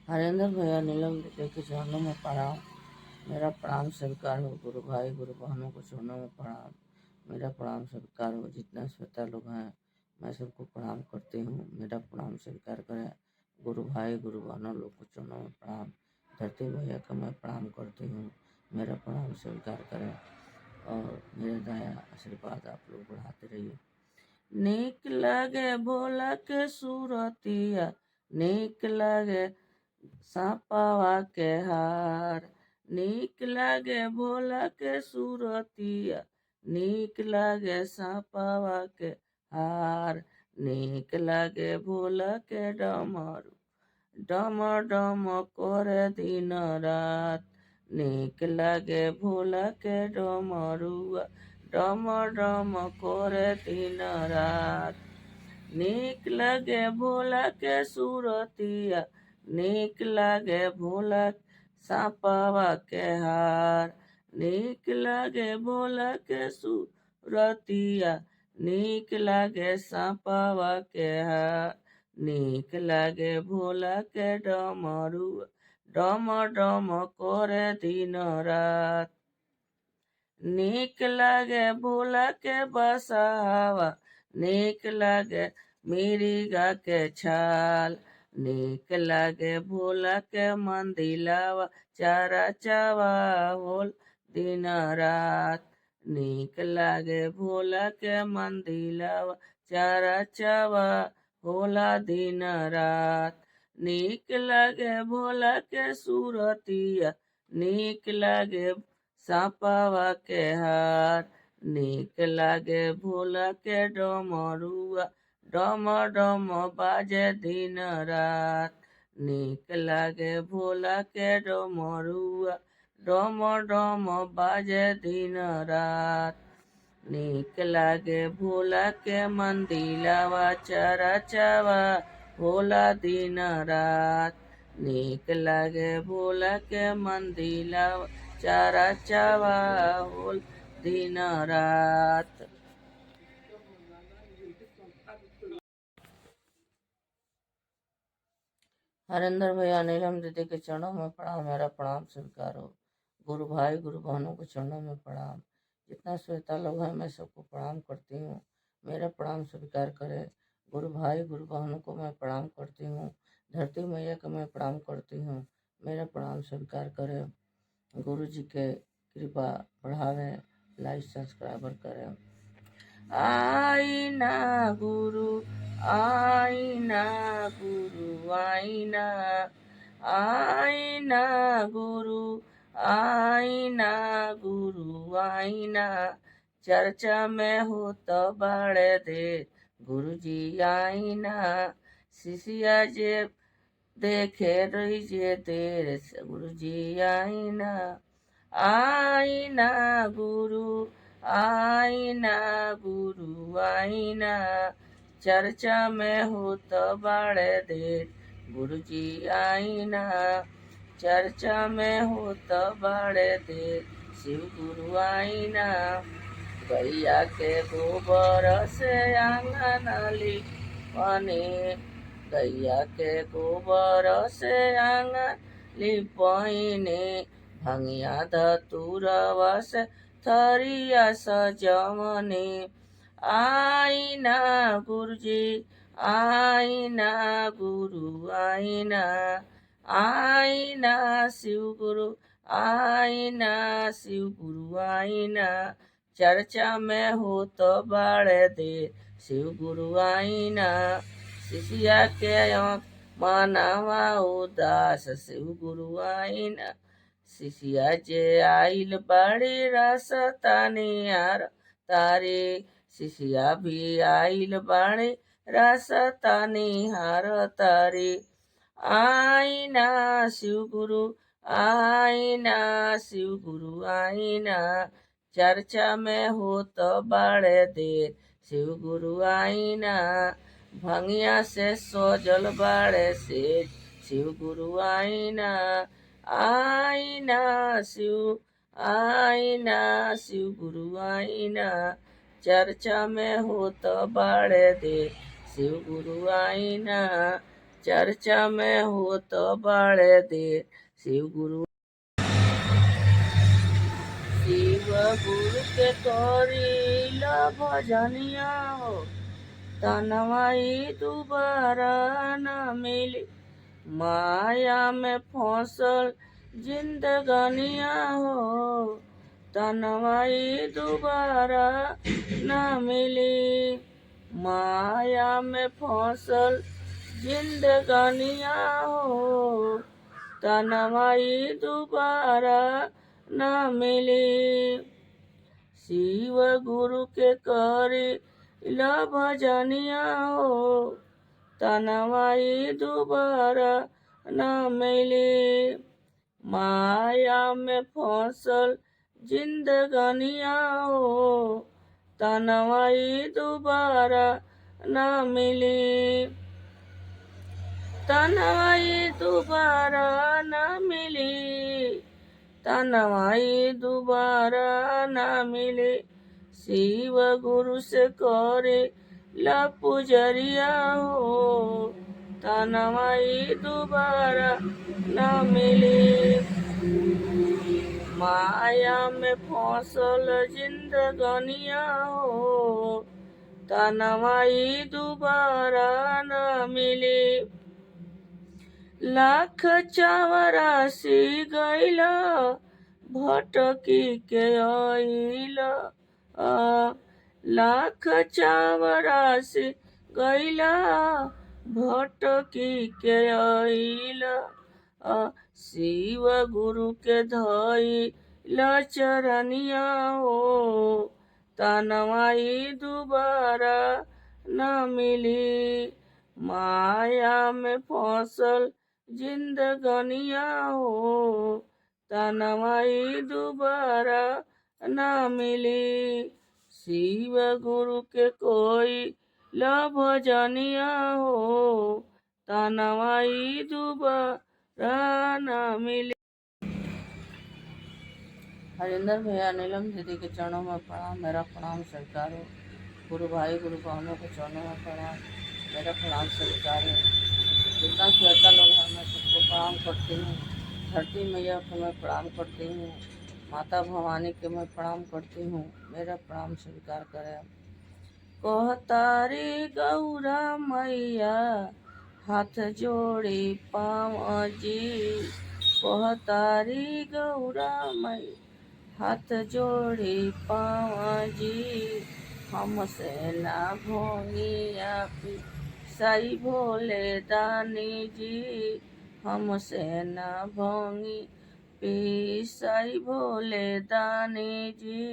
हरेंद्र भैया नीलम दीदी के चरणों में प्रणाम। मेरा प्रणाम स्वीकार हो। गुरु भाई गुरु बहनों को चरणों में प्रणाम। मेरा प्रणाम स्वीकार हो। जितना श्वेता लोग हैं मैं सबको प्रणाम करती हूँ। मेरा प्रणाम स्वीकार करें। गुरु भाई गुरु बहनों लोग को चरणों में प्रणाम। धरती भैया का मैं प्रणाम करती हूँ। मेरा प्रणाम स्वीकार करें और मेरे दया आशीर्वाद आप लोग बढ़ाते रहिए। नीक लगे भोला के सूरतिया, नीक लगे सापावा के हार। नीक लागे भोला के सूरतिया, नीक लागे सापावा के हार। नीक लागे भोला के डमरू, डम डम करे दिन रात। नीक लागे भोला के डमरुआ, डम डम करे दिन रात। नीक लगे भोला के सूरतिया, नीक लगे भोला सापावा के हार। नीक लगे भोला के सूरतिया, नीक लगे सापावा के हार। नीक लगे भोला के डमरू, डम डम करे दिन रात। नीक लगे भोला के बसहावा, नीक लगे मिरिगा के छाल। नीक लगे भोला के मंदिलावा, चारा चावा होल दिन रात। नीक लगे भोला के मंदिलावा, चारा चावा होला दिन रात। नीक लगे भोला के सूरतिया, नीक लगे सापावा के हार। नीक लागे भोला के डमरुआ, डम डम बाजे दिन रात। नीक लागे भोला के डमरुआ, डम डम बाजे दिन रात। नीक लागे भोला के मंदिलावा, चारा चावा होला दिन रात। नीक लागे भोला के मंदिलावा, चारा चावा होल दिन रात। हरेंद्र भैया नीलम दीदी के चरणों में प्रणाम। मेरा प्रणाम स्वीकार हो। गुरु भाई गुरु बहनों के चरणों में प्रणाम। जितना श्वेता लोग हैं मैं सबको प्रणाम करती हूँ। मेरा प्रणाम स्वीकार करें। गुरु भाई गुरु बहनों को मैं प्रणाम करती हूँ। धरती मैया को मैं प्रणाम करती हूँ। मेरा प्रणाम स्वीकार करें। गुरु जी के कृपा बढ़ावें, लाइक सब्सक्राइबर करें। आईना गुरु, आईना गुरु, आईना, आईना गुरु, आईना गुरु, आईना। चर्चा में हो तो बड़े दे गुरु जी आईना। शिष्या जे देखे रही जे देर गुरु जी आईना। आईना गुरु, आईना गुरु, आईना। चर्चा में हो तो बड़े देर गुरु जी आईना। चर्चा में हो तो बड़े देर शिव गुरु आईना। गैया के गोबर से आंगन लिपने, गैया के गोबर से आंगन लिपने। भंगिया धतुरवा से थरिया सजवने। आईना गुरुजी, आईना गुरु, आईना, आईना शिव गुरु, आईना शिव गुरु, आईना। चर्चा में हो तो बड़े देर शिव गुरु आईना। शिष्या के मानवा उदास शिव गुरु आईना। शिष्या जे आइल बड़ी रास्तानी यार तारे। शिष्या भी आइल बड़ी रास्तानी हार तारे। आईना शिव गुरु, आईना शिव गुरु, आईना। चर्चा में हो तो बड़े देर शिव गुरु आईना। भंगिया से सोजल बड़े से शिव गुरु आईना। आईना शिव, आईना शिव गुरु आईना। चर्चा में हो तो बड़े देर शिव गुरु आईना। चर्चा में हो तो बड़े देर शिव गुरु के करीला भजनिया हो तनवाई दोबारा न मिली माया में फंसल जिंदगानिया हो तनवाई दोबारा न मिली माया में फंसल जिंदगानिया हो तनवाई दोबारा न मिली शिव गुरु के करी ला भजनिया हो तनवाई दोबारा न मिली माया में फंसल जिंदगानिया हो तनवाई दोबारा न मिली तनवाई दोबारा न मिली तनवाई दोबारा न मिली शिव गुरु से करे ला पुजरिया हो तनवाई दोबारा न मिली माया में फंसल जिंदगानिया हो तनवाई दोबारा न मिली लाख 84 गैला भटकी के आइला लाख 84 गैला भटकी के आइला शिव गुरु के धइला चरनिया हो तनवाई दोबारा न मिली माया में फंसल जिंदगानिया हो तनवाई दोबारा न मिली शिव गुरु के कोई ला भजनिया हो तनवाई दोबारा न मिली। हरिंदर भैया नीलम दीदी के चरणों में प्रणाम, मेरा प्रणाम स्वीकार हो। गुरु भाई गुरु बहनों के चरणों में प्रणाम, मेरा प्रणाम स्वीकार है। जितना श्वेता लोग हैं मैं सबको प्रणाम करती हूँ। धरती मैया को मैं प्रणाम करती हूँ, माता भवानी के मैं प्रणाम करती हूँ, मेरा प्रणाम स्वीकार करें। कहतारी गौरा मैया हाथ जोड़ी पाँव जी, कहतारी गौरा मैया हाथ जोड़ी पाँव जी, हमसे ना भोंगिया साई भोले दानी जी, हमसे ना भोंगी पिसाई भोले दानी जी,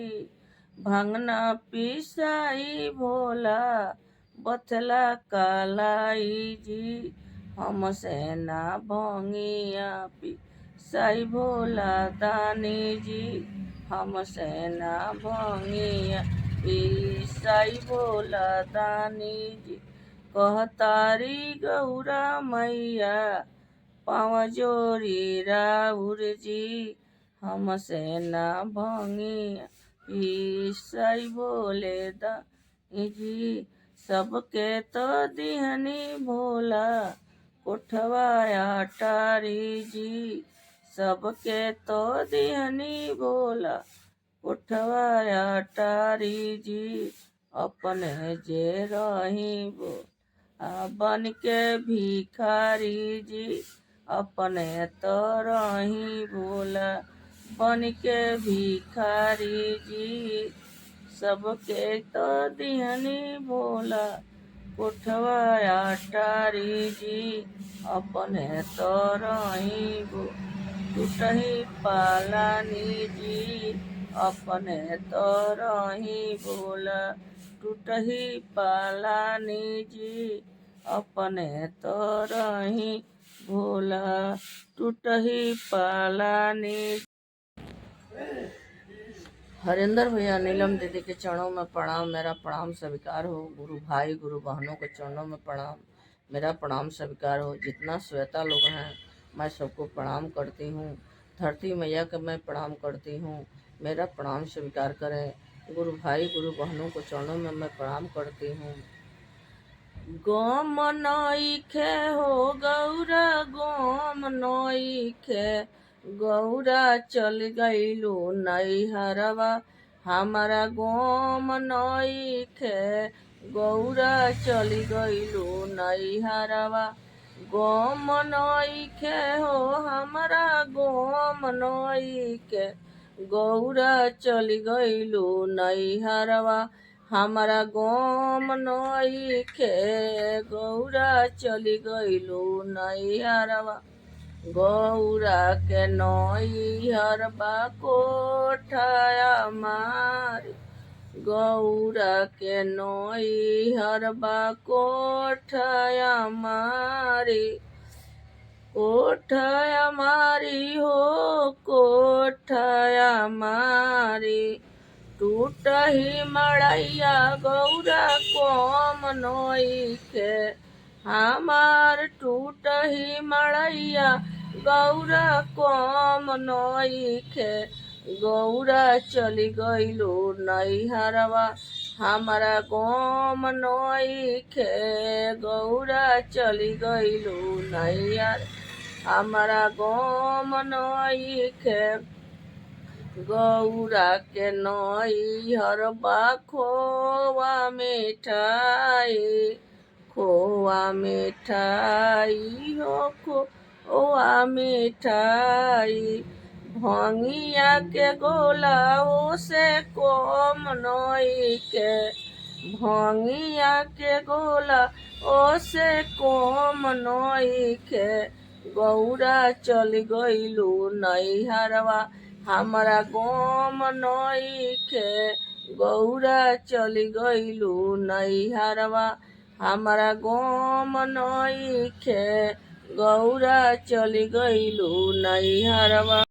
भंगना पिसाई भोला बथला कालाई जी, हमसे ना भोंगिया पिसाई भोला दानी जी, हमसे ना भोंगिया पिसाई भोला दानी जी। कहतारी गौरा मैया पाँव जोड़ी राउर जी, हमसे ना भंगिया पिसाई भोले दानी जी, सबके तो दिहनी भोला कोठवाया टारी जी, सबके तो दिहनी भोला कोठवाया टारी जी, अपने जे रही बो बन के भिखारी जी, अपने तो रही भोला बन के भिखारी जी, सबके तो दिहनी भोला कोठवाया टारी जी, अपने तो रही भो टूटही पालानी जी, अपने तो रही भोला टूटही पालानी जी, अपने तो रही भोला टूटही पालानी। हरिंदर भैया नीलम दीदी के चरणों में प्रणाम, मेरा प्रणाम स्वीकार हो। गुरु भाई गुरु बहनों के चरणों में प्रणाम, मेरा प्रणाम स्वीकार हो। जितना श्वेता लोग हैं मैं सबको प्रणाम करती हूँ। धरती मैया का मैं प्रणाम करती हूँ, मेरा प्रणाम स्वीकार करें। गुरु भाई गुरु बहनों को चरणों में मैं प्रणाम करती हूँ। गम नइखे हो गौरा गम नइखे, गौरा चल गइलू नैहरवा, हमारा गम नइखे, गौरा चल गइलू नैहरवा। गम नइखे हो हमारा गम नइखे, गौरा चल गइलू नैहरवा, हमारा गम नइखे, गौरा चली गइलू नैहरवा। गौरा के नैहरवा कोठाया मारी, गौरा के नैहरवा कोठाया मारी, कोठाया मारी हो कोठाया मारी। टूटही मड़ैया गौरा कम नइखे, हमार टूटही मड़ैया गौरा कम नइखे, गौरा चली गइलू नैहरवा, हमारा गम नइखे, गौरा चली गइलू नैहर, हमारा गम नइखे। गौरा के नैहरवा खोवा मिठाई, खोआ मिठाई हो खोआ मिठाई। भंगिया के गोला ओसे कम नइखे, भंगिया के गोला ओसे कम नइखे, गौरा चल गइलू नैहरवा, हमारा गम नइखे, गौरा चल गइलू नैहरवा, हमारा गम नइखे, गौरा चल गइलू नैहरवा।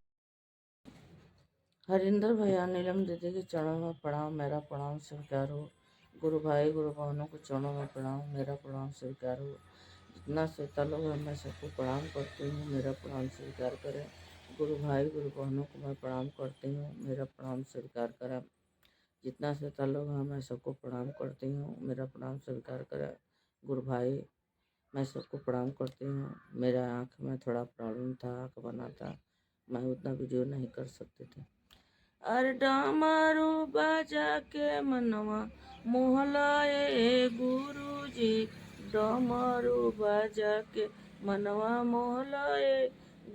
हरिंदर भैया नीलम दीदी के चरणों में प्रणाम, मेरा प्रणाम स्वीकार हो। गुरु भाई गुरु बहनों के चरणों में प्रणाम, मेरा प्रणाम स्वीकार हो। जितना श्रोता लोग हैं मैं सबको प्रणाम करती हूँ, मेरा प्रणाम स्वीकार करें। गुरु भाई गुरु बहनों को मैं प्रणाम करती हूँ, मेरा प्रणाम स्वीकार करें। जितना श्रोता लोग हैं मैं सबको प्रणाम करती हूँ, मेरा प्रणाम स्वीकार करें। गुरु भाई मैं सबको प्रणाम करती हूँ। मेरा आँख में थोड़ा प्रॉब्लम था, आँख बना था, मैं उतना वीडियो नहीं कर सकती थी। अरे डमरू बाजा के मनवा मोहलाए गुरुजी, डमरू बाजा के मनवा मोहलाए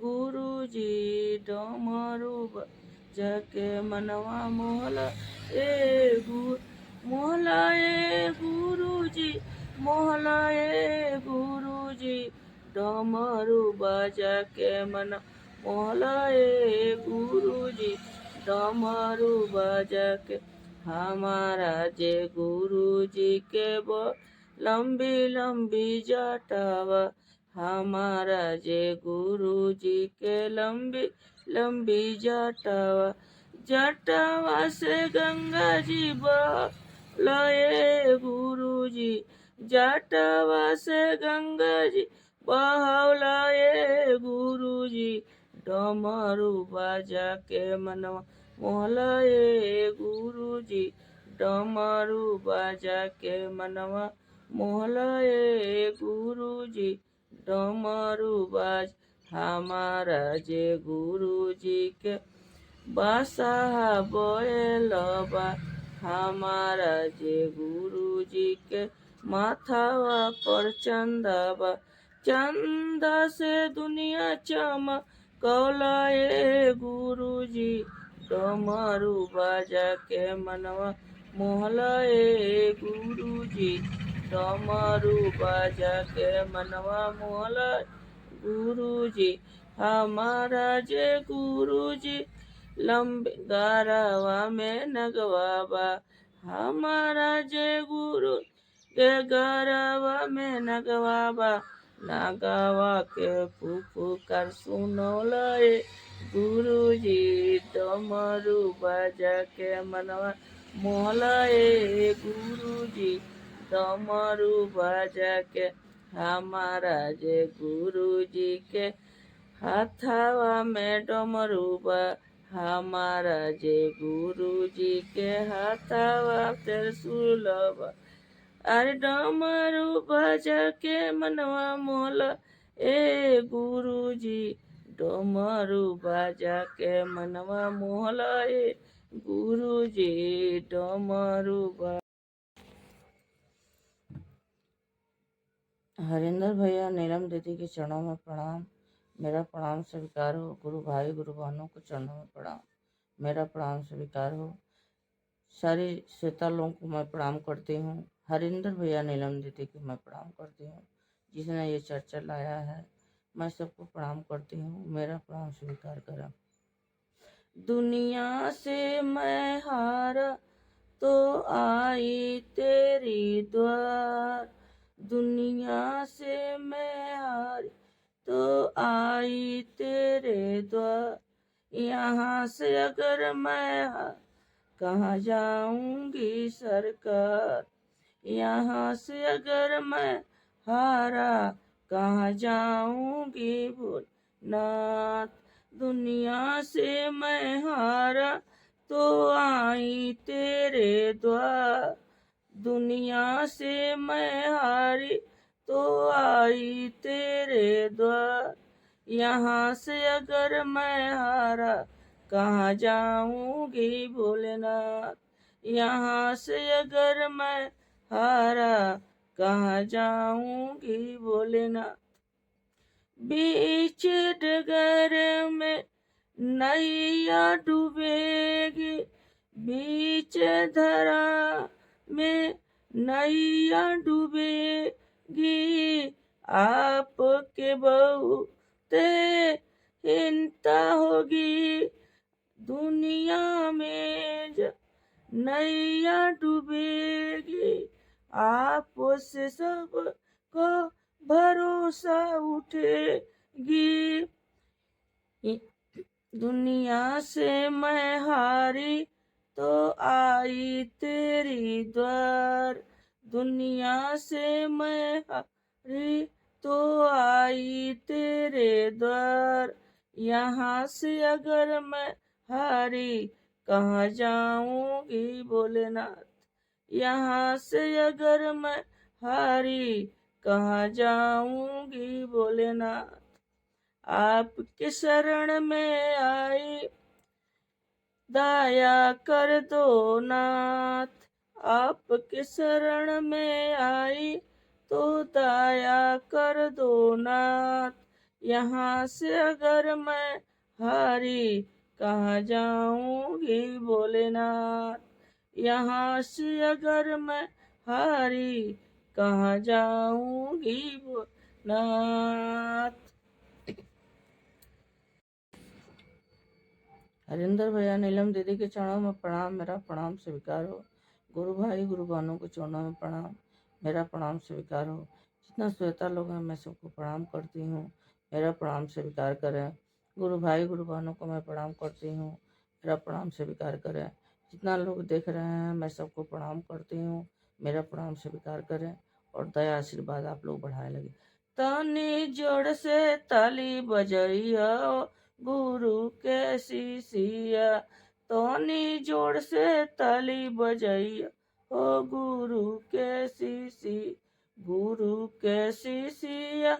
गुरुजी, डमरू बाजा के मनवा मोहलाए गुरुजी, मोहलाए गुरुजी, डमरू बाजा के मन मोहलाए गुरुजी, डमरू बजा के। हमारा जे गुरुजी के वो लंबी लंबी जटावा, हमारा जे गुरुजी के लंबी लंबी जटावा, जटावा से गंगा जी बहलाए गुरुजी, जटावा से गंगा जी बहलाए गुरुजी, डमरू बाजा के मनवा मोहलाए गुरुजी, डमरू बाजा के मनवा मोहलाए गुरुजी, डमरू बाज। हमारा जे गुरुजी के बासाहा बोलबा, हमारा जे गुरुजी के माथावा पर चंदावा, चंदा से दुनिया चमकौलाए गुरुजी, डमरू बाजा के मनवा मोहलाए गुरुजी, डमरू बाजा के मनवा मोहलाए गुरुजी। हमारा जे गुरुजी लंबे गारवा में नगवाबा, हमारा जे गुरु के गारवा में नगवाबा, नागवा के पुकार सुनौलाए गुरुजी, डमरू बाजा के मनवा मोहलाए गुरुजी, डमरू बाजा के। हमारा जे गुरुजी के हाथावा में डमरू बा, हमारा जे गुरुजी के हाथावा त्रिशूलवा, अरे डमरू बज के मनवा मोल ए गुरुजी, डमरू बजा के मनवा मोहल ए गुरुजी, डमरू हरिंदर भैया नीलम दीदी के चरणों में प्रणाम। मेरा प्रणाम स्वीकार हो। गुरु भाई गुरु बहनों को चरणों में प्रणाम। मेरा प्रणाम स्वीकार हो। सारी श्वेता लोगों को मैं प्रणाम करती हूँ। हरिंदर भैया नीलम दीदी को मैं प्रणाम करती हूँ, जिसने ये चर्चा लाया है। मैं सबको प्रणाम करती हूँ। मेरा प्रणाम स्वीकार करा। दुनिया से मैं हारा तो आई तेरी द्वार, दुनिया से मैं हारी तो आई तेरे द्वार। यहाँ से अगर मैं कहाँ जाऊंगी सरकार, यहाँ से अगर मैं हारा कहाँ जाऊंगी भोलेनाथ। दुनिया से मैं हारा तो आई तेरे द्वार, दुनिया से मैं हारी तो आई तेरे द्वार। यहाँ से अगर मैं हारा कहाँ जाऊंगी भोलेनाथ, यहाँ से अगर मैं हारा कहाँ जाऊंगी भोलेनाथ। बीच डगर में नैया डूबेगी, बीच धरा में नैया डूबेगी। आपके बहुते चिंता होगी, दुनिया में नैया डूबेगी। आपसे सबको भरोसा उठेगी। दुनिया से मैं हारी तो आई तेरी द्वार, दुनिया से मैं हारी तो आई तेरे द्वार। यहाँ से अगर मैं हारी कहाँ जाऊंगी भोलेनाथ, यहाँ से अगर मैं हारी कहाँ जाऊंगी भोलेनाथ। आपके शरण में आई दया कर दो नाथ, आपके शरण में आई तो दया कर दो नाथ। यहाँ से अगर मैं हारी कहाँ जाऊंगी भोलेनाथ, यहाँ से अगर मैं हारी कहाँ जाऊंगी भोलेनाथ। हरिंदर भैया नीलम दीदी के चरणों में प्रणाम। मेरा प्रणाम स्वीकार हो। गुरु भाई गुरु बहनों के चरणों में प्रणाम। मेरा प्रणाम स्वीकार हो। जितना श्वेता लोग हैं मैं सबको प्रणाम करती हूँ। मेरा प्रणाम स्वीकार करें। गुरु भाई गुरु बहनों को मैं प्रणाम करती हूँ। मेरा प्रणाम स्वीकार करें। जितना लोग देख रहे हैं मैं सबको प्रणाम करती हूँ। मेरा प्रणाम स्वीकार करें और दया आशीर्वाद आप लोग बढ़ाए लगे। तनी जोड़ से ताली बजैया गुरु के शिष्या, तनी जोड़ से ताली बजैया ओ गुरु के शिष्य, गुरु के शिष्या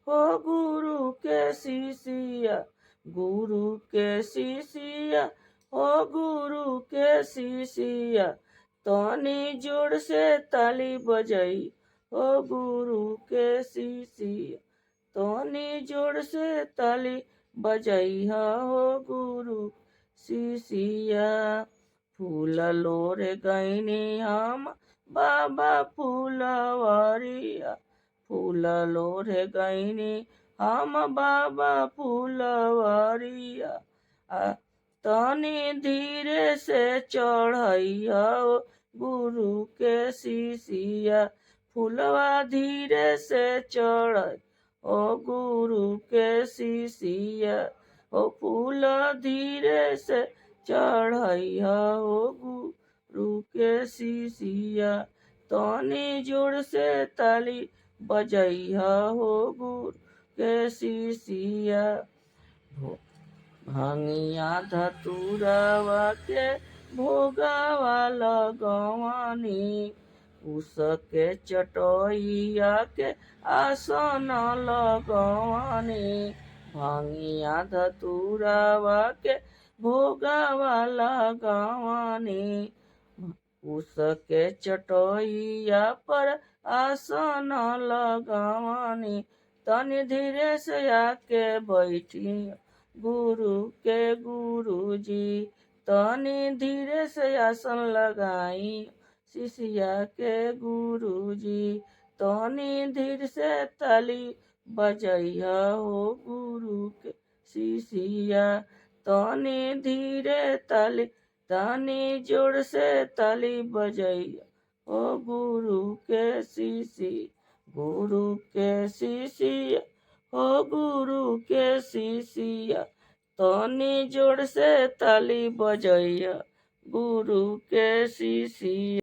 हो गुरु के शिष्या, गुरु के शिष्या हो गुरु के शिष्या। तनी जोड़ से ताली बजाई ओ गुरु के शिष्य, तनी जोड़ से ताली बजैया हो गुरु शिष्या। फूल लोर गईनी हम बाबा फूलवारिया, फूल लोर गईनी हम बाबा फूलवारिया। तनी धीरे से चढ़ैया गुरु के शिष्या, फूलवा धीरे से चढ़ ओ गुरु के शिष्या। ओ फूल धीरे से चढ़ैया ओ गुरु के शिष्या, तनी जोड़ से ताली बजैया हो गुरु के शिष्या। भांगिया धतूरवा के भोगावा लगवानी, उसके चटोइया के आसन लगवानी भांगिया धतुरावा के भोगावा लगवानी उसके चटोइया पर आसन लगवानी तनि धीरे से आके बैठी गुरु के गुरुजी तनि धीरे से आसन लगाई शिष्या के गुरुजी तनि धीरे से ताली बजैया हो गुरु के शिष्या तनि धीरे ताली तनि जोर से ताली बजैया ओ गुरु के शिष्य गुरु के शिष्य हो गुरु के शिष्य तनि जोर से ताली बजैया गुरु के शिष्य।